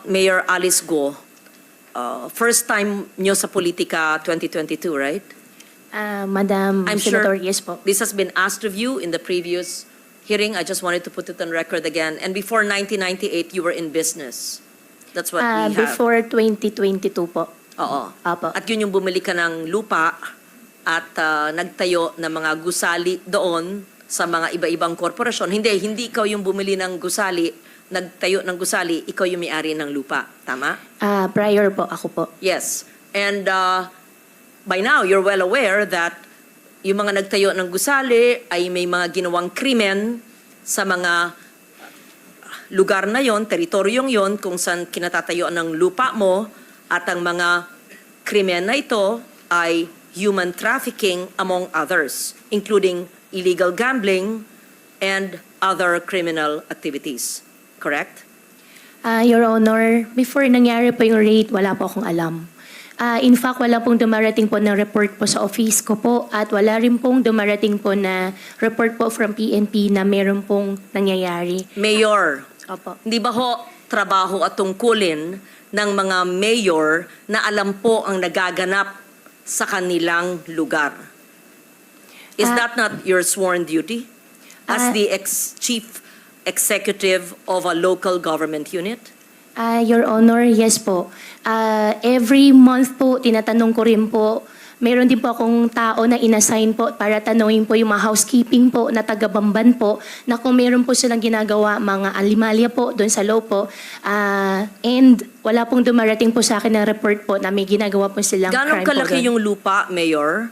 Mayor Alice Go, first time nyo sa politika 2022, right? Madam I'm Senator, sure yes po. this has been asked of you in the previous hearing. I just wanted to put it on record again. And before 1998, you were in business. That's what we have. Before 2022 po. Oo. Apo. At yun yung bumili ka ng lupa at nagtayo ng mga gusali doon sa mga iba-ibang korporasyon. Hindi ikaw yung bumili ng gusali, nagtayo ng gusali, ikaw yung may-ari ng lupa. Tama? Prior po, ako po. Yes. And by now, you're well aware that yung mga nagtayo ng gusali ay may mga ginawang krimen sa mga lugar na yon, teritoryong yon, kung saan kinatatayo ng lupa mo, at ang mga krimen na ito ay human trafficking among others, including illegal gambling and other criminal activities. Correct? Your Honor, before nangyari po yung raid, wala po akong alam. In fact, wala pong dumarating po na report po sa office ko po at wala rin pong dumarating po na report po from PNP na meron pong nangyayari. Mayor, Opo. hindi ba ho trabaho at tungkulin ng mga mayor na alam po ang nagaganap sa kanilang lugar? Is that not your sworn duty as the chief executive of a local government unit? Your Honor, yes po. Every month po, tinatanong ko rin po, meron din po akong tao na inassign po para tanungin po yung mga housekeeping po na taga-Bamban po na kung meron po silang ginagawa, mga alimalya po doon sa loob po. And wala pong dumarating po sa akin na report po na may ginagawa po silang Gano'ng crime po kalaki doon. yung lupa, Mayor,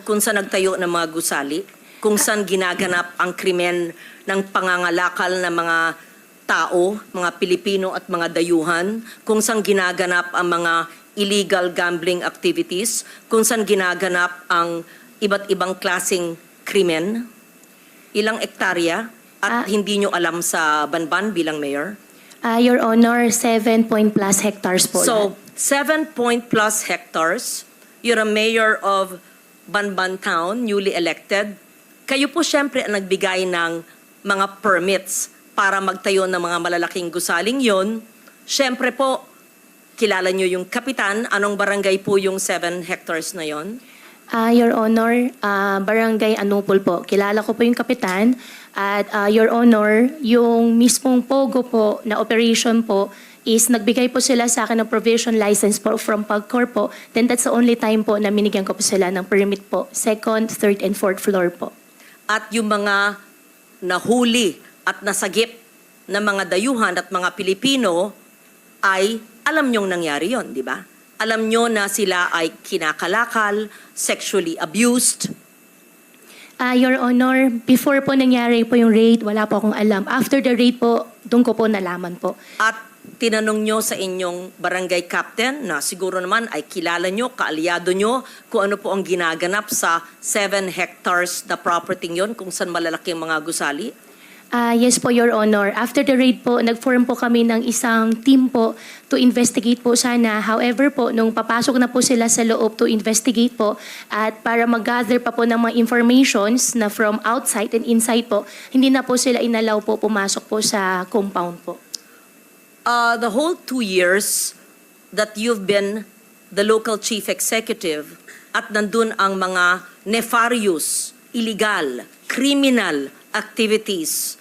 kung saan nagtayo ng mga gusali? Kung saan ginaganap ang krimen ng pangangalakal ng mga tao, mga Pilipino at mga dayuhan, kung saan ginaganap ang mga illegal gambling activities, kung saan ginaganap ang iba't ibang klaseng krimen? Ilang ektarya at hindi nyo alam sa Banban bilang mayor? Your Honor, 7 point plus hectares po. So, 7 point plus hectares, you're a mayor of Banban Town, newly elected. Kayo po syempre ang nagbigay ng mga permits para magtayo ng mga malalaking gusaling yon. Syempre po, kilala nyo yung kapitan. Anong barangay po yung 7 hectares na yon? Your Honor, Barangay Anupol po. Kilala ko po yung kapitan. At Your Honor, yung mismong POGO po na operation po is nagbigay po sila sa akin ng provision license po from PAGCOR po. Then that's the only time po na minigyan ko po sila ng permit po. Second, third, and fourth floor po. At yung mga nahuli at nasagip na mga dayuhan at mga Pilipino ay alam nyong nangyari yon, di ba? Alam nyo na sila ay kinakalakal, sexually abused. Your Honor, before po nangyari po yung raid, wala po akong alam. After the raid po, doon ko po nalaman po. At tinanong nyo sa inyong barangay captain na siguro naman ay kilala nyo, kaalyado nyo, kung ano po ang ginaganap sa 7 hectares na property yon kung saan malalaki ang mga gusali? Yes po, Your Honor. After the raid po, nag-form po kami ng isang team po to investigate po sana. However po, nung papasok na po sila sa loob to investigate po at para mag-gather pa po ng mga informations na from outside and inside po, hindi na po sila inalaw po pumasok po sa compound po. The whole 2 years that you've been the local chief executive at nandun ang mga nefarious, illegal, criminal activities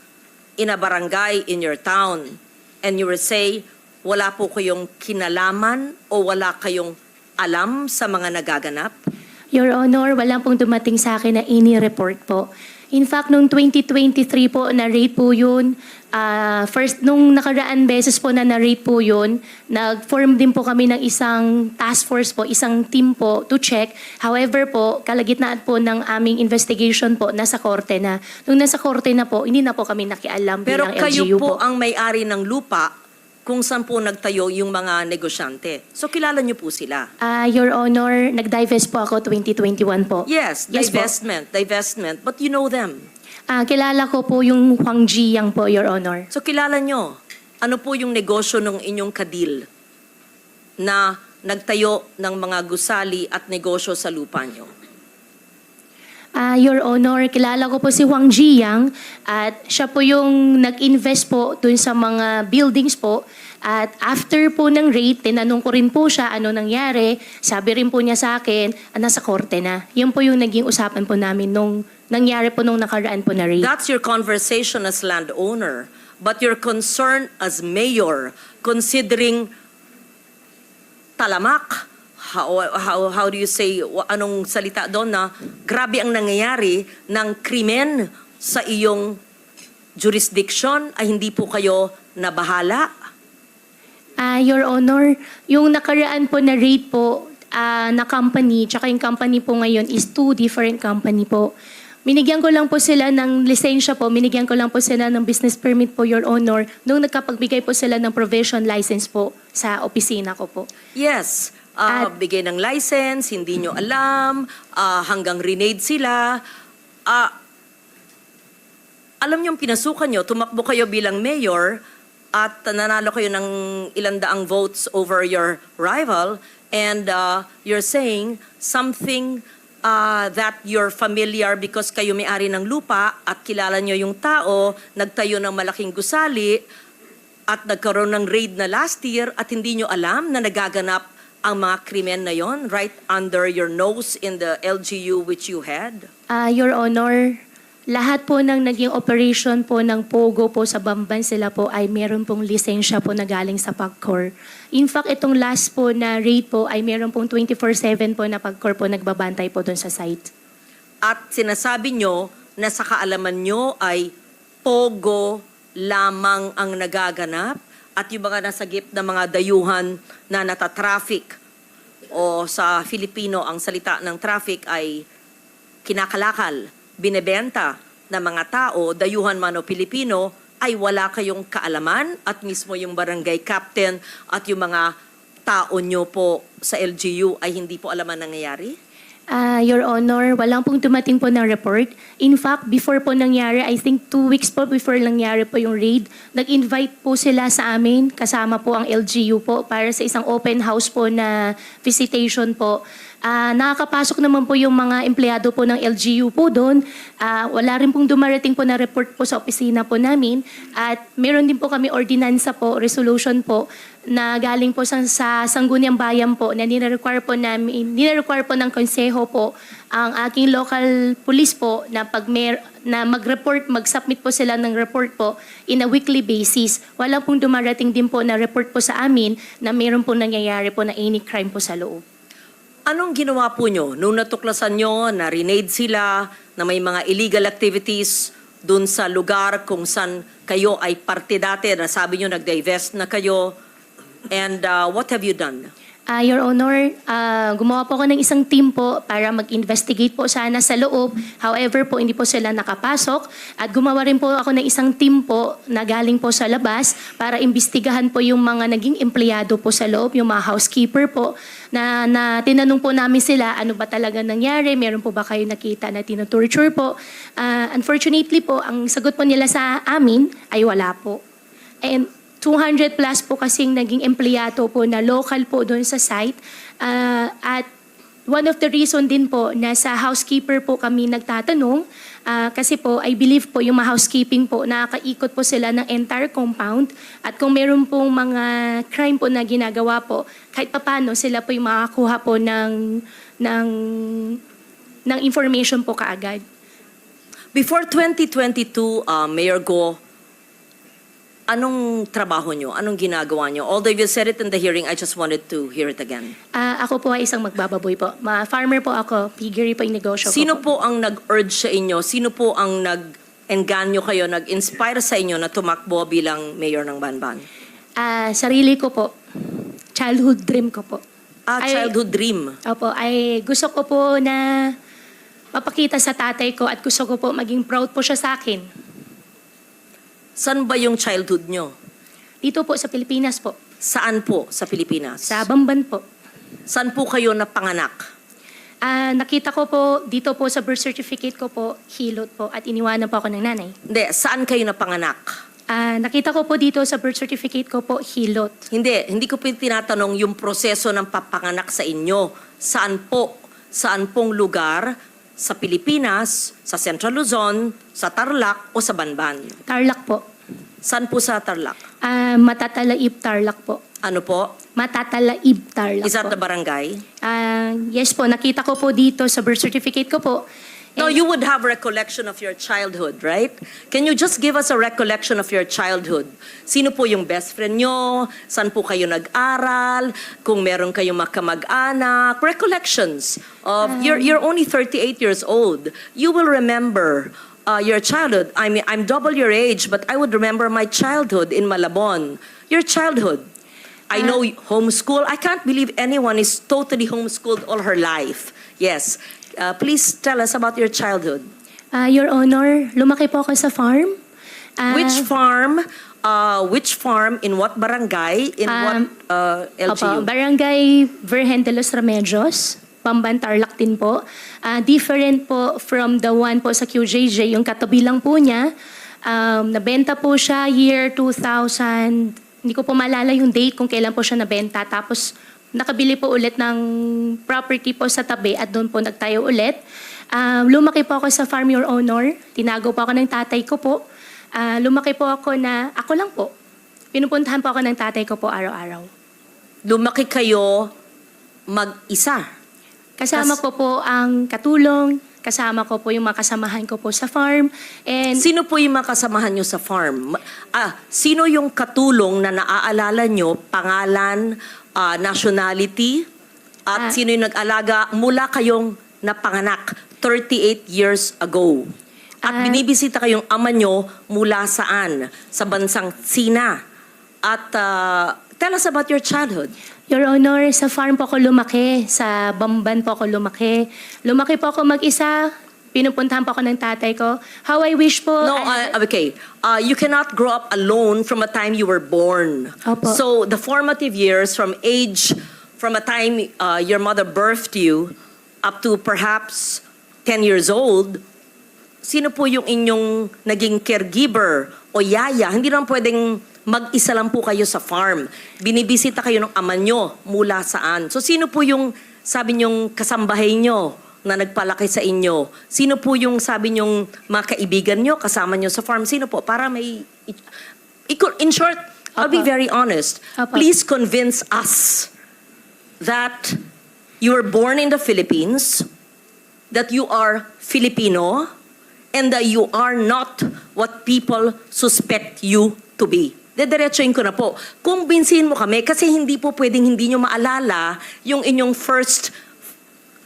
in a barangay in your town, and you will say, wala po kayong kinalaman o wala kayong alam sa mga nagaganap? Your Honor, wala pong dumating sa akin na any report po. In fact, noong 2023 po, na-rate po yun. First, nung nakaraan beses po na na-rate po yun, nag-form din po kami ng isang task force po, isang team po to check. However po, kalagitnaan po ng aming investigation po, nasa korte na. Nung nasa korte na po, hindi na po kami nakialam Pero bilang kayo LGU po ang may-ari ng lupa kung saan po nagtayo yung mga negosyante. So kilala niyo po sila? Your Honor, nag-divest po ako 2021 po. Yes, Yes po. divestment, but you know them. Kilala ko po yung Huang Jiyang po, Your Honor. So kilala nyo, ano po yung negosyo ng inyong kadil na nagtayo ng mga gusali at negosyo sa lupa nyo? Your Honor, kilala ko po si Huang Jiyang at siya po yung nag-invest po dun sa mga buildings po At after po ng raid, tinanong ko rin po siya ano nangyari. Sabi rin po niya sa akin, nasa korte na. Yun po yung naging usapan po namin nung nangyari po nung nakaraan po na raid. That's your conversation as landowner. But your concern as mayor, considering talamak, how do you say, anong salita doon na grabe ang nangyayari ng krimen sa iyong jurisdiction ay hindi po kayo nabahala? Your Honor, yung nakaraan po na raid po na company, tsaka yung company po ngayon is two different company po. Binigyan ko lang po sila ng lisensya po, binigyan ko lang po sila ng business permit po, Your Honor, nung nagkapagbigay po sila ng provision license po sa opisina ko po. Yes. Bigay ng license, hindi nyo alam, hanggang renade sila. Alam nyo, pinasukan nyo, tumakbo kayo bilang mayor at nanalo kayo ng ilang daang votes over your rival and you're saying something that you're familiar because kayo may-ari ng lupa at kilala nyo yung tao, nagtayo ng malaking gusali at nagkaroon ng raid na last year at hindi nyo alam na nagaganap ang mga krimen na yon right under your nose in the LGU which you had? Your Honor, lahat po ng naging operation po ng Pogo po sa Bamban sila po ay meron pong lisensya po na galing sa PAGCOR. In fact, itong last po na raid po ay meron pong 24/7 po na PAGCOR po nagbabantay po doon sa site. At sinasabi nyo na sa kaalaman nyo ay Pogo lamang ang nagaganap at yung mga nasagip na mga dayuhan na natatraffic o sa Filipino ang salita ng traffic ay kinakalakal, binebenta ng mga tao, dayuhan man o Pilipino, ay wala kayong kaalaman at mismo yung barangay captain at yung mga tao nyo po sa LGU ay hindi po alam ang nangyayari? Your Honor, walang pong dumating po na report. In fact, before po nangyari, I think 2 weeks po before nangyari po yung raid, nag-invite po sila sa amin, kasama po ang LGU po, para sa isang open house po na visitation po. Nakakapasok naman po yung mga empleyado po ng LGU po doon. Wala rin pong dumarating po na report po sa opisina po namin. At meron din po kami ordinansa po, resolution po, na galing po sa Sangguniang Bayan po na nire-require po ng konseho po ang aking local police po na na mag-report, mag-submit po sila ng report po in a weekly basis. Wala pong dumarating din po na report po sa amin na meron po nangyayari po na any crime po sa loob. Anong ginawa po nyo nung natuklasan nyo na renade sila, na may mga illegal activities dun sa lugar kung saan kayo ay parte dati, na sabi nyo nag-divest na kayo, and what have you done? Your Honor, gumawa po ako ng isang team po para mag-investigate po sana sa loob. However po, hindi po sila nakapasok. At gumawa rin po ako ng isang team po na galing po sa labas para imbestigahan po yung mga naging empleyado po sa loob, yung mga housekeeper po, na tinanong po namin sila, ano ba talaga nangyari? Meron po ba kayo nakita na tinotorture po? Unfortunately po, ang sagot po nila sa amin ay wala po. And 200 plus po kasing naging empleyado po na local po doon sa site. At one of the reason din po na sa housekeeper po kami nagtatanong kasi po I believe po yung mga housekeeping po nakakaikot po sila ng entire compound at kung meron pong mga crime po na ginagawa po kahit papano sila po yung makakuha po ng information po kaagad. Before 2022, Mayor Go, anong trabaho nyo? Anong ginagawa nyo? Although you said it in the hearing, I just wanted to hear it again. Ako po ay isang magbababoy po. Farmer po ako, piggery po yung negosyo ko. Sino po ang nag-urge sa inyo? Sino po ang nag-engganyo kayo, nag-inspire sa inyo na tumakbo bilang mayor ng Banban? Sarili ko po. Childhood dream ko po. Childhood dream. Opo, ay gusto ko po na mapakita sa tatay ko at gusto ko po maging proud po siya sa akin. Saan ba yung childhood nyo? Dito po sa Pilipinas po. Saan po sa Pilipinas? Sa Bamban po. Saan po kayo napanganak? Nakita ko po dito po sa birth certificate ko po, Hilot po, at iniwanan po ako ng nanay. Hindi, saan kayo napanganak? Nakita ko po dito sa birth certificate ko po, Hilot. Hindi ko po tinatanong yung proseso ng papanganak sa inyo. Saan po? Saan pong lugar sa Pilipinas, sa Central Luzon, sa Tarlac o sa Banban? Tarlac po. Saan po sa Tarlac? Matatalaib Tarlac po. Ano po? Matatalaib Tarlac Is that po. the barangay? Yes po, nakita ko po dito sa birth certificate ko po. No, And- you would have recollection of your childhood, right? Can you just give us a recollection of your childhood? Sino po yung best friend nyo? Saan po kayo nag-aral? Kung meron kayong makamag-anak? Recollections of, you're only 38 years old. You will remember your childhood. I mean, I'm double your age, but I would remember my childhood in Malabon. Your childhood. I know homeschool. I can't believe anyone is totally homeschooled all her life. Yes. Please tell us about your childhood. Your Honor, lumaki po ako sa farm. Which farm? Which farm? In what barangay? In what LGU? Opo, Barangay Virgen de los Remedios, Bamban Tarlac din po. Different po from the one po sa QJJ, yung katabi lang po niya. Nabenta po siya year 2000, hindi ko po maalala yung date kung kailan po siya nabenta. Tapos nakabili po ulit ng property po sa tabi at doon po nagtayo ulit. Lumaki po ako sa farm, Your Honor. Tinago po ako ng tatay ko po. Lumaki po ako na, ako lang po. Pinupuntahan po ako ng tatay ko po araw-araw. Lumaki kayo mag-isa. Kasama ko po ang katulong, kasama ko po yung mga kasamahan ko po sa farm. And Sino po yung mga kasamahan nyo sa farm? Sino yung katulong na naaalala nyo, pangalan, nationality, at sino yung nag-alaga mula kayong napanganak 38 years ago? At binibisita kayong ama nyo mula saan? Sa bansang Sina. At tell us about your childhood. Your Honor, sa farm po ako lumaki, sa Bamban po ako lumaki. Lumaki po ako mag-isa, pinupuntahan po ako ng tatay ko. How I wish po... No, okay. You cannot grow up alone from a time you were born. Opo. So the formative years from a time your mother birthed you up to perhaps 10 years old, sino po yung inyong naging caregiver o yaya? Hindi naman pwedeng mag-isa lang po kayo sa farm. Binibisita kayo ng ama nyo mula saan. So sino po yung sabi nyong kasambahay nyo na nagpalaki sa inyo? Sino po yung sabi nyong mga kaibigan nyo, kasama nyo sa farm? Sino po? Para may... In short, I'll be Opo. very honest. Opo. Please convince us that you were born in the Philippines, that you are Filipino, and that you are not what people suspect you to be. Dediretsuin ko na po. Kumbinsihin mo kami kasi hindi po pwedeng hindi nyo maalala yung inyong first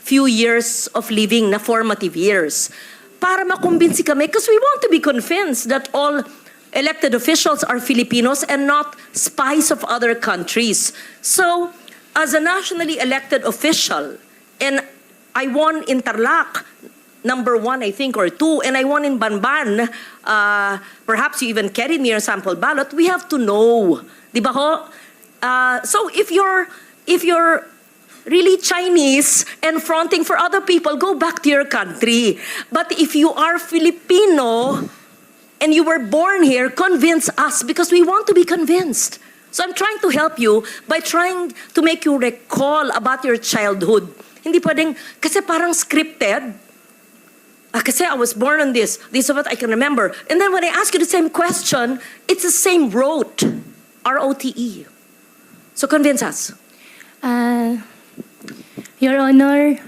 few years of living na formative years. Para makumbinsi kami, because we want to be convinced that all elected officials are Filipinos and not spies of other countries. So, as a nationally elected official, and I won in Tarlac, number 1, I think, or 2, and I won in Banban, perhaps you even carried me your sample ballot, we have to know. Di ba ho? So if you're really Chinese and fronting for other people, go back to your country. But if you are Filipino and you were born here, convince us because we want to be convinced. So I'm trying to help you by trying to make you recall about your childhood. Hindi pwedeng, kasi parang scripted. Kasi I was born on this is what I can remember. And then when I ask you the same question, it's the same rote. R-O-T-E. So convince us. Your Honor,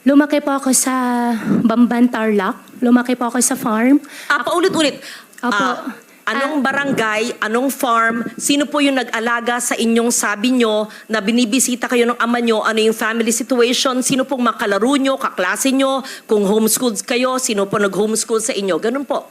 lumaki po ako sa Bamban Tarlac. Lumaki po ako sa farm. Paulit-ulit. Opo. Anong barangay, anong farm, sino po yung nag-alaga sa inyong sabi nyo na binibisita kayo ng ama nyo, ano yung family situation, sino pong makalaro nyo, kaklase nyo, kung homeschooled kayo, sino po nag-homeschool sa inyo, ganun po.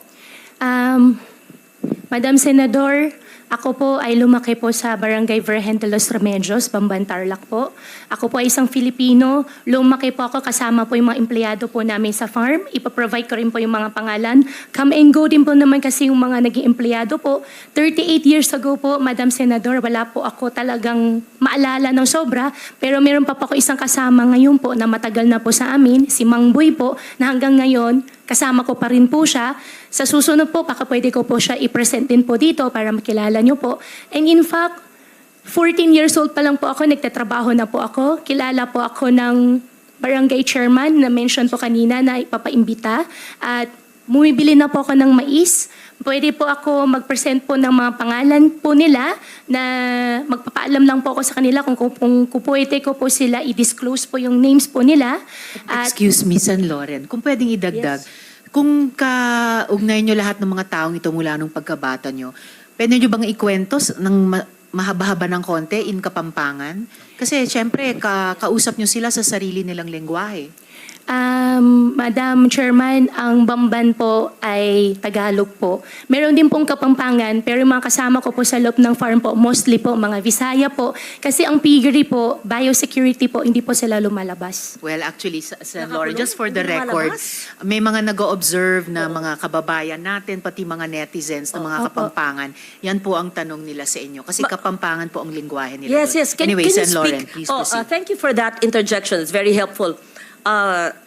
Madam Senador, ako po ay lumaki po sa Barangay Virgen de los Remedios, Bamban Tarlac po. Ako po ay isang Filipino. Lumaki po ako kasama po yung mga empleyado po namin sa farm. Ipaprovide ko rin po yung mga pangalan. Come and go din po naman kasi yung mga naging empleyado po. 38 years ago po, Madam Senador, wala po ako talagang maalala ng sobra. Pero meron pa po ako isang kasama ngayon po na matagal na po sa amin, si Mang Boy po, na hanggang ngayon, kasama ko pa rin po siya. Sa susunod po, baka pwede ko po siya i-present din po dito para makilala niyo po. And in fact, 14 years old pa lang po ako, nagtatrabaho na po ako. Kilala po ako ng barangay chairman na mention po kanina na ipapaimbita. At bumibili na po ako ng mais. Pwede po ako mag-present po ng mga pangalan po nila na magpapaalam lang po ako sa kanila kung pwede ko po sila i-disclose po yung names po nila. At Excuse me, San Loren, kung pwedeng idagdag, Yes. kung kaugnay nyo lahat ng mga taong ito mula nung pagkabata nyo, pwede nyo bang ikwento ng mahaba-haba ng konti in Kapampangan? Kasi syempre, kausap nyo sila sa sarili nilang lengguwahe. Madam Chairman, ang Bamban po ay Tagalog po. Meron din pong Kapampangan, pero yung mga kasama ko po sa loob ng farm po, mostly po mga Visaya po. Kasi ang piggery po, biosecurity po, hindi po sila lumalabas. Well, actually, San Loren, Nakakulong? just for the Hindi record, lumalabas? may mga nag-o-observe na mga kababayan natin, pati mga netizens na mga Opo. Kapampangan. Yan po ang tanong nila sa inyo. Kasi Kapampangan po ang lingwahe nila. Yes, doon. yes. Anyway, can you San Loren, speak? please Oh, proceed. thank you for that interjection. It's very helpful.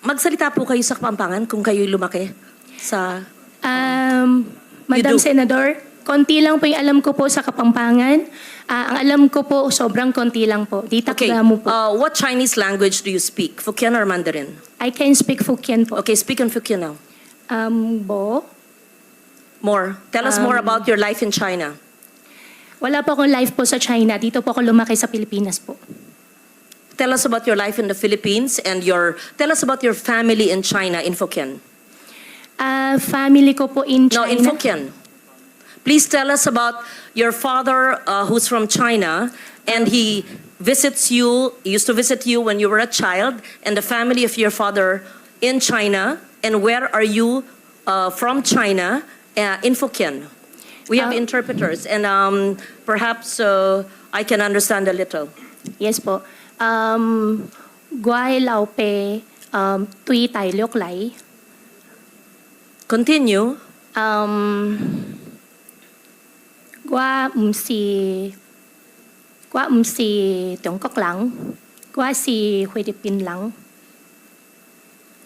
Magsalita po kayo sa Kapampangan kung kayo lumaki sa... Madam do. Senador, konti lang po yung alam ko po sa Kapampangan. Ang alam ko po, sobrang konti lang po. Di Okay. takda mo po. What Chinese language do you speak? Hokkien or Mandarin? I can speak Hokkien po. Okay, speak in Hokkien now. Bo? More. Tell us more about your life in China. Wala po akong life po sa China. Dito po ako lumaki sa Pilipinas po. Tell us about your life in the Philippines and tell us about your family in China in Hokkien. Family ko po in No, China. in Hokkien. Please tell us about your father who's from China and he used to visit you when you were a child, and the family of your father in China, and where are you from China in Hokkien. We have interpreters and perhaps I can understand a little. Yes po. Guay lao pe tui tai liok lai. Continue. Gua si Tiongkok lang. Gua si Philippine lang.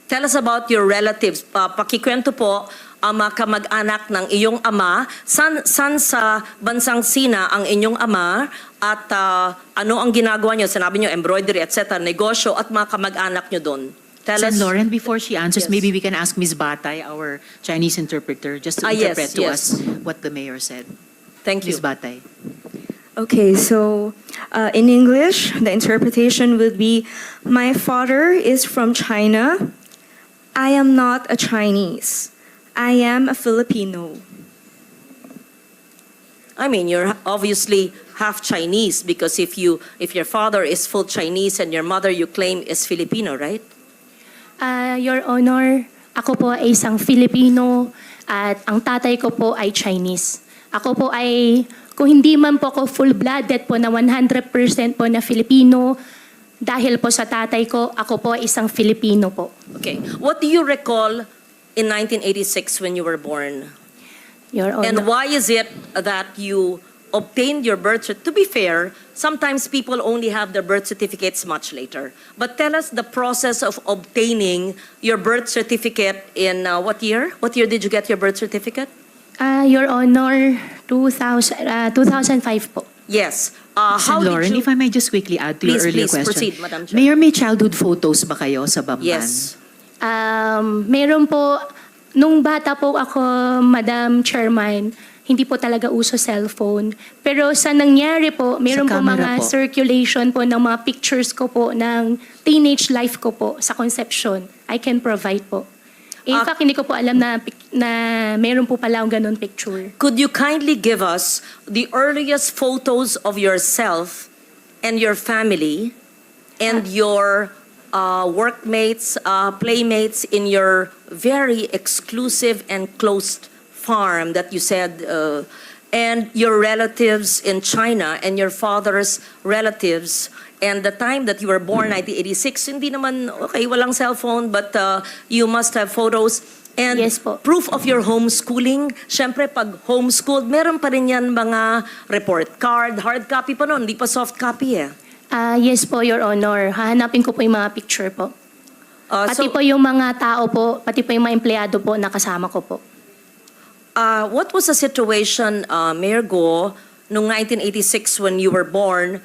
Tell us about your relatives. Pakikwento po ang mga kamag-anak ng iyong ama. San sa bansang Sina ang inyong ama at ano ang ginagawa niyo? Sinabi niyo embroidery, etc., negosyo at mga kamag-anak niyo doon. Tell San us. Loren, before she answers, Yes. maybe we can ask Ms. Batay, our Chinese interpreter, just to Yes, interpret to yes. us what the mayor said. Thank you. Ms. Batay. Okay, so in English, the interpretation would be, my father is from China. I am not a Chinese. I am a Filipino. I mean, you're obviously half Chinese because if your father is full Chinese and your mother you claim is Filipino, right? Your Honor, ako po ay isang Filipino at ang tatay ko po ay Chinese. Ako po ay, kung hindi man po ako full-blooded po na 100% po na Filipino, dahil po sa tatay ko, ako po ay isang Filipino po. Okay. What do you recall in 1986 when you were born? Your Honor. And why is it that you obtained your birth certificate? To be fair, sometimes people only have their birth certificates much later. But tell us the process of obtaining your birth certificate in what year? What year did you get your birth certificate? Your Honor, 2005 po. Yes. How San Loren, did you... if I may just quickly add to your Please, earlier please, question. proceed, Madam Chair. Mayor, may childhood photos ba kayo sa Bamban? Yes. Meron po, nung bata po ako, Madam Chairman, hindi po talaga uso cellphone. Pero sa nangyari po, meron po camera mga po. circulation po ng mga pictures ko po ng teenage life ko po sa conception. I can provide po. In fact, hindi ko po alam na meron po pala akong ganun picture. Could you kindly give us the earliest photos of yourself and your family and your workmates, playmates in your very exclusive and closed farm that you said, and your relatives in China and your father's relatives, and the time that you were born, 1986, hindi naman, okay, walang cellphone, but you must have photos. And Yes po. proof of your homeschooling. Siyempre, pag homeschooled, meron pa rin yan mga report card, hard copy pa noon, hindi pa soft copy eh. Yes po, Your Honor. Hahanapin ko po yung mga picture po. Pati So, po yung mga tao po, pati po yung mga empleyado po na kasama ko po. what was the situation, Mayor Go, noong 1986 when you were born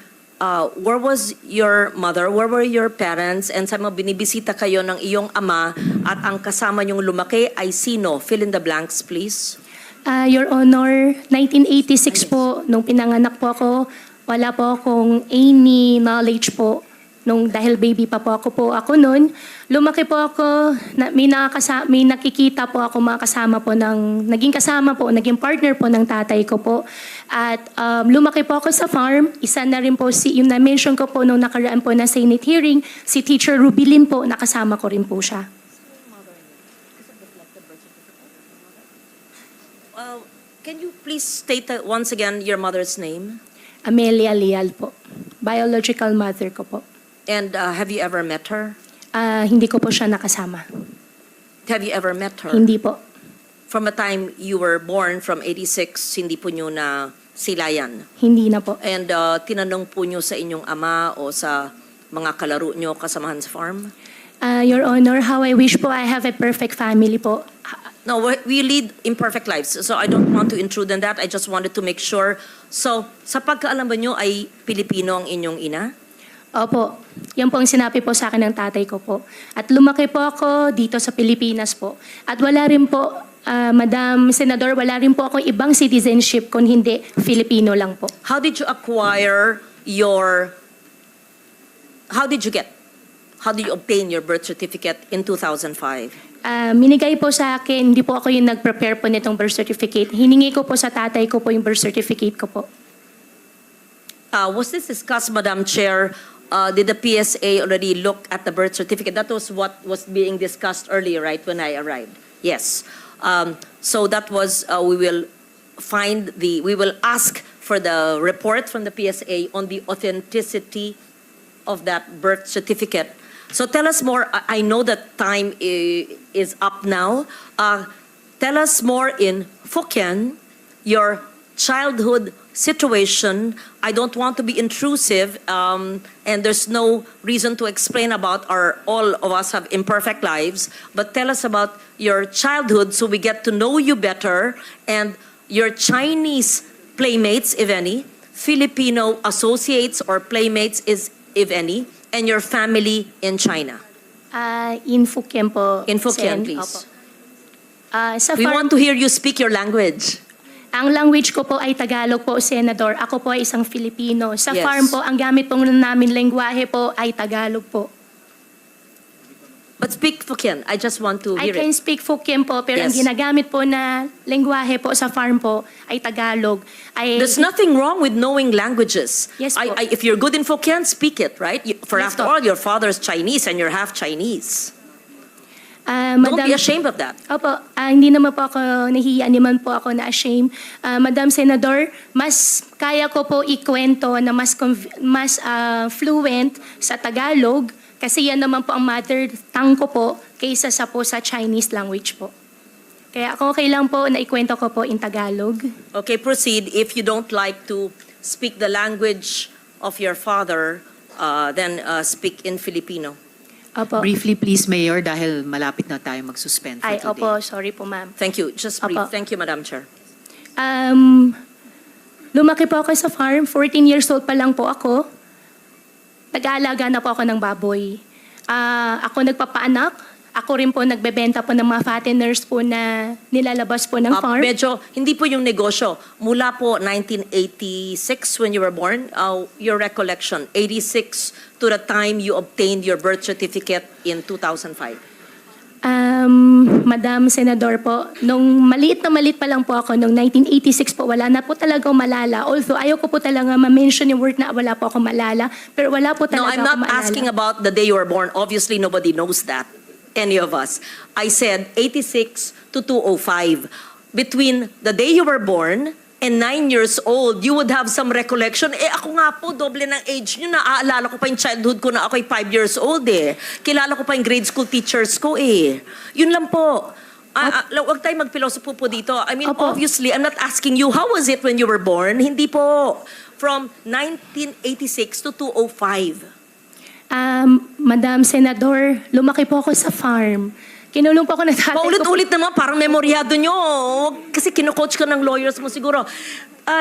where was your mother, where were your parents, and sa mga binibisita kayo ng iyong ama at ang kasama niyong lumaki ay sino? Fill in the blanks, please. Your Honor, 1986 po, nung pinanganak po ako, wala po akong any knowledge po. Dahil baby pa po ako noon. Lumaki po ako, may nakikita po ako mga kasama po naging kasama po, naging partner po ng tatay ko po. At lumaki po ako sa farm. Isa na rin po yung na-mention ko po nung nakaraan po na Senate hearing, si Teacher Rubilin po, nakasama ko rin po siya. Can you please state once again your mother's name? Amelia Leal po. Biological mother ko po. And have you ever met her? Hindi ko po siya nakasama. Have you ever met her? Hindi po. From the time you were born, from 86, hindi po nyo na silayan. Hindi na po. And tinanong po nyo sa inyong ama o sa mga kalaro nyo kasamahan sa farm? Your Honor, how I wish po I have a perfect family po. No, we lead imperfect lives. So I don't want to intrude on that. I just wanted to make sure. So, sa pagkaalam ba nyo ay Pilipino ang inyong ina? Opo. Yan po ang sinabi po sa akin ng tatay ko po. At lumaki po ako dito sa Pilipinas po. At wala rin po, Madam Senador, wala rin po ako ibang citizenship kung hindi Filipino lang po. How did you obtain your birth certificate in 2005? Minigay po sa akin, hindi po ako yung nag-prepare po nitong birth certificate. Hiningi ko po sa tatay ko po yung birth certificate ko po. Was this discussed, Madam Chair? Did the PSA already look at the birth certificate? That was what was being discussed earlier, right, when I arrived? Yes. So that was, we will ask for the report from the PSA on the authenticity of that birth certificate. So tell us more. I know that time is up now. Tell us more in Hokkien, your childhood situation. I don't want to be intrusive, and there's no reason to explain about all of us have imperfect lives, but tell us about your childhood so we get to know you better, and your Chinese playmates, if any, Filipino associates or playmates, if any, and your family in China. In Fukien po. In Hokkien, Sen. please. Opo. Sa We farm, want to hear you speak your language. ang language ko po ay Tagalog po, Senador. Ako po ay isang Filipino. Sa Yes. farm po, ang gamit po namin lengguwahe po ay Tagalog po. But speak Hokkien. I just want to I hear can it. speak Fukien po, pero ang Yes. ginagamit po na lengguwahe po sa farm po ay Tagalog. There's nothing wrong with knowing languages. Yes po. If you're good in Hokkien, speak it, right? For Yes after po. all, your father's Chinese and you're half Chinese. Madam, Don't be ashamed of that. Opo, hindi naman po ako nahihiya, hindi man po ako na-ashamed. Madam Senador, mas kaya ko po ikwento na mas fluent sa Tagalog kasi yan naman po ang mother tongue ko po kaysa sa Chinese language po. Kaya ako okay lang po na ikwento ko po in Tagalog. Okay, proceed. If you don't like to speak the language of your father, then speak in Filipino. Opo. Briefly please, Mayor, dahil malapit na tayo mag-suspend for Ay, today. opo, sorry po ma'am. Thank you. Just brief. Apo. Thank you, Madam Chair. Lumaki po ako sa farm. 14 years old pa lang po ako. Nag-aalaga na po ako ng baboy. Ako nagpapaanak. Ako rin po nagbebenta po ng mga fatteners po na nilalabas po ng farm. Medyo, hindi po yung negosyo. Mula po 1986 when you were born, your recollection, 86 to the time you obtained your birth certificate in 2005. Madam Senador po, nung maliit pa lang po ako, nung 1986 po, wala na po talagang malala. Although ayaw ko po talaga ma-mention yung word na wala po ako malala, pero wala po No, talaga I'm ako not malala. asking about the day you were born. Obviously, nobody knows that. Any of us. I said 86 to 205. Between the day you were born and 9 years old, you would have some recollection. Ako nga po, doble ng age nyo. Naaalala ko pa yung childhood ko na ako'y 5 years old eh. Kilala ko pa yung grade school teachers ko eh. Yun lang po. Huwag tayo mag-philosophy po dito. I mean, Opo. obviously, I'm not asking you, how was it when you were born? Hindi po. From 1986 to 205. Madam Senador, lumaki po ako sa farm. Kinulong po ako ng tatay ko. Paulit-ulit naman, parang memoryado nyo. Kasi kino-coach ka ng lawyers mo siguro.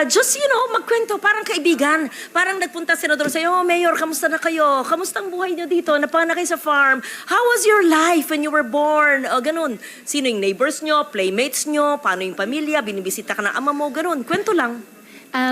Just, magkwento, parang kaibigan. Parang nagpunta senador sa'yo, oh, Mayor, kamusta na kayo? Kamusta ang buhay nyo dito? Napahan na kayo sa farm? How was your life when you were born? Ganun. Sino yung neighbors nyo, playmates nyo, paano yung pamilya, binibisita ka ng ama mo, ganun. Kwento lang.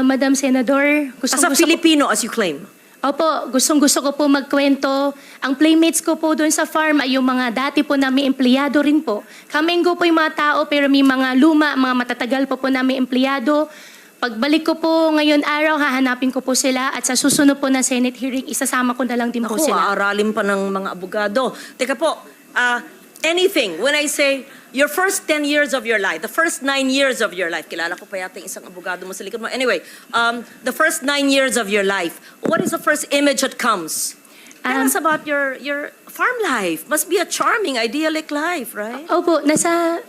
Madam Senador, As a Filipino, as you claim. Opo, gustong-gusto ko po magkwento. Ang playmates ko po doon sa farm ay yung mga dati po namin empleyado rin po. Kaminggo po yung mga tao pero may mga luma, mga matatagal po namin empleyado. Pagbalik ko po ngayon araw, hahanapin ko po sila at sa susunod po na Senate hearing, isasama ko na lang din po Ako, sila. aaralin pa ng mga abogado. Teka po, anything, when I say your first 10 years of your life, the first 9 years of your life, kilala ko pa yata yung isang abogado mo sa likod mo. Anyway, the first 9 years of your life, what is the first image that comes? Tell us about your farm life. Must be a charming, idyllic life, right? Opo, nasalo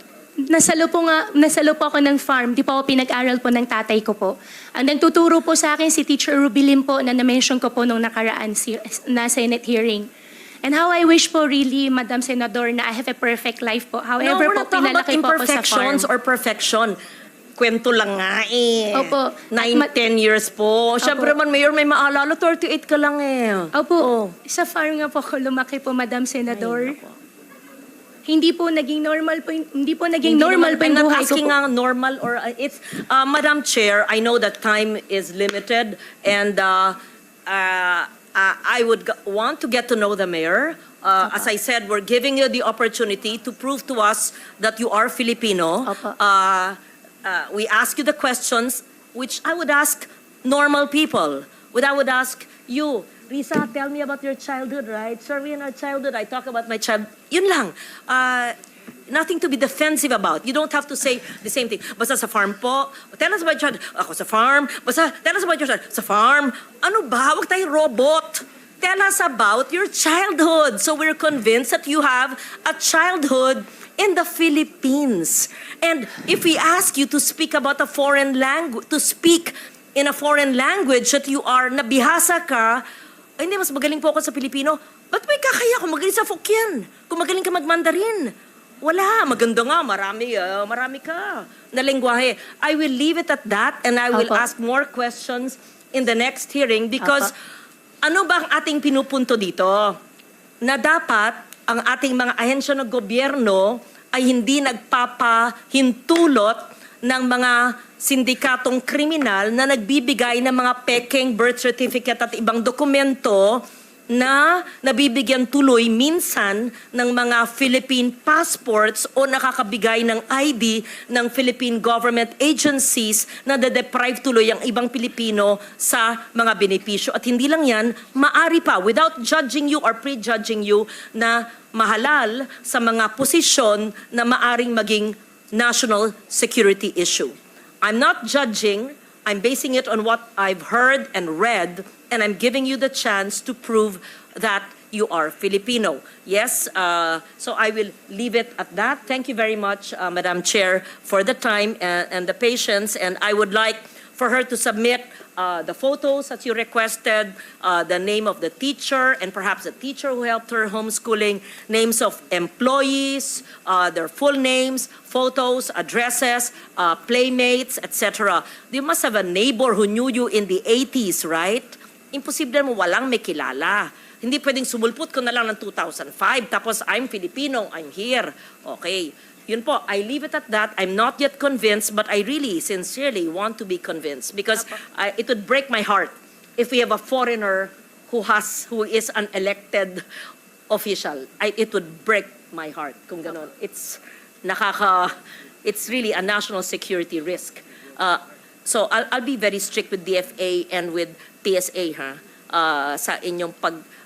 po ako ng farm. Di po ako pinag-aral po ng tatay ko po. Ang nagtuturo po sa akin si Teacher Rubilin po na na-mention ko po nung nakaraan na Senate hearing. And how I wish po really, Madam Senador, na I have a perfect life po. However we're po, not talking about pinalaki po ako sa farm. imperfections or perfection. Kwento lang nga eh. Opo. 9-10 years po. Siyempre man, Mayor, may maalala, 38 ka lang eh. Opo, sa farm nga po ako lumaki po, Madam Senador. Hindi po naging normal po, hindi po naging normal po yung I'm not buhay ko asking po. nga normal or it's Madam Chair, I know that time is limited and I would want to get to know the mayor. As I said, we're giving you the opportunity to prove to us that you are Filipino. Opo. We ask you the questions which I would ask normal people. I would ask you, Risa, tell me about your childhood, right? Survey in our childhood, I talk about my child. Yun lang. Nothing to be defensive about. You don't have to say the same thing. Basta sa farm po, tell us about your child. Ako sa farm. Basta tell us about your child. Sa farm. Ano ba? Huwag tayong robot. Tell us about your childhood. So we're convinced that you have a childhood in the Philippines. And if we ask you to speak about a foreign language, to speak in a foreign language that you are, nabihasa ka, ay, hindi, mas magaling po ako sa Pilipino. Ba't may kakaya kung magaling sa Fokien? Kung magaling ka mag-Mandarin? Wala. Maganda nga. Marami ka na lengguwahe. I will leave it at that and I will Opo. ask more questions in the next hearing because ano ba ang ating pinupunto dito? Na dapat ang ating mga ahensya ng gobyerno ay hindi nagpapahintulot ng mga sindikatong kriminal na nagbibigay ng mga peking birth certificate at ibang dokumento na nabibigyan tuloy minsan ng mga Philippine passports o nakakabigay ng ID ng Philippine government agencies na de-deprive tuloy ang ibang Pilipino sa mga benepisyo. At hindi lang yan, maari pa, without judging you or prejudging you, na mahalal sa mga posisyon na maaring maging national security issue. I'm not judging, I'm basing it on what I've heard and read, and I'm giving you the chance to prove that you are Filipino. Yes, so I will leave it at that. Thank you very much, Madam Chair, for the time and the patience, and I would like for her to submit the photos that you requested, the name of the teacher, and perhaps the teacher who helped her homeschooling, names of employees, their full names, photos, addresses, playmates, etc. You must have a neighbor who knew you in the 80s, right? Imposible mo walang may kilala. Hindi pwedeng sumulpot ko na lang ng 2005, tapos I'm Filipino, I'm here. Okay. Yun po, I leave it at that. I'm not yet convinced, but I really, sincerely want to be convinced because it would break my heart if we have a foreigner who is an elected official. It would break my heart kung ganon. It's really a national security risk. So I'll be very strict with DFA and with TSA sa inyong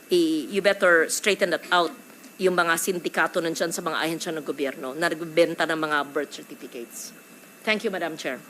you better straighten that out. Yung mga sindikato nandyan sa mga ahensya ng gobyerno na nagbebenta ng mga birth certificates. Thank you, Madam Chair.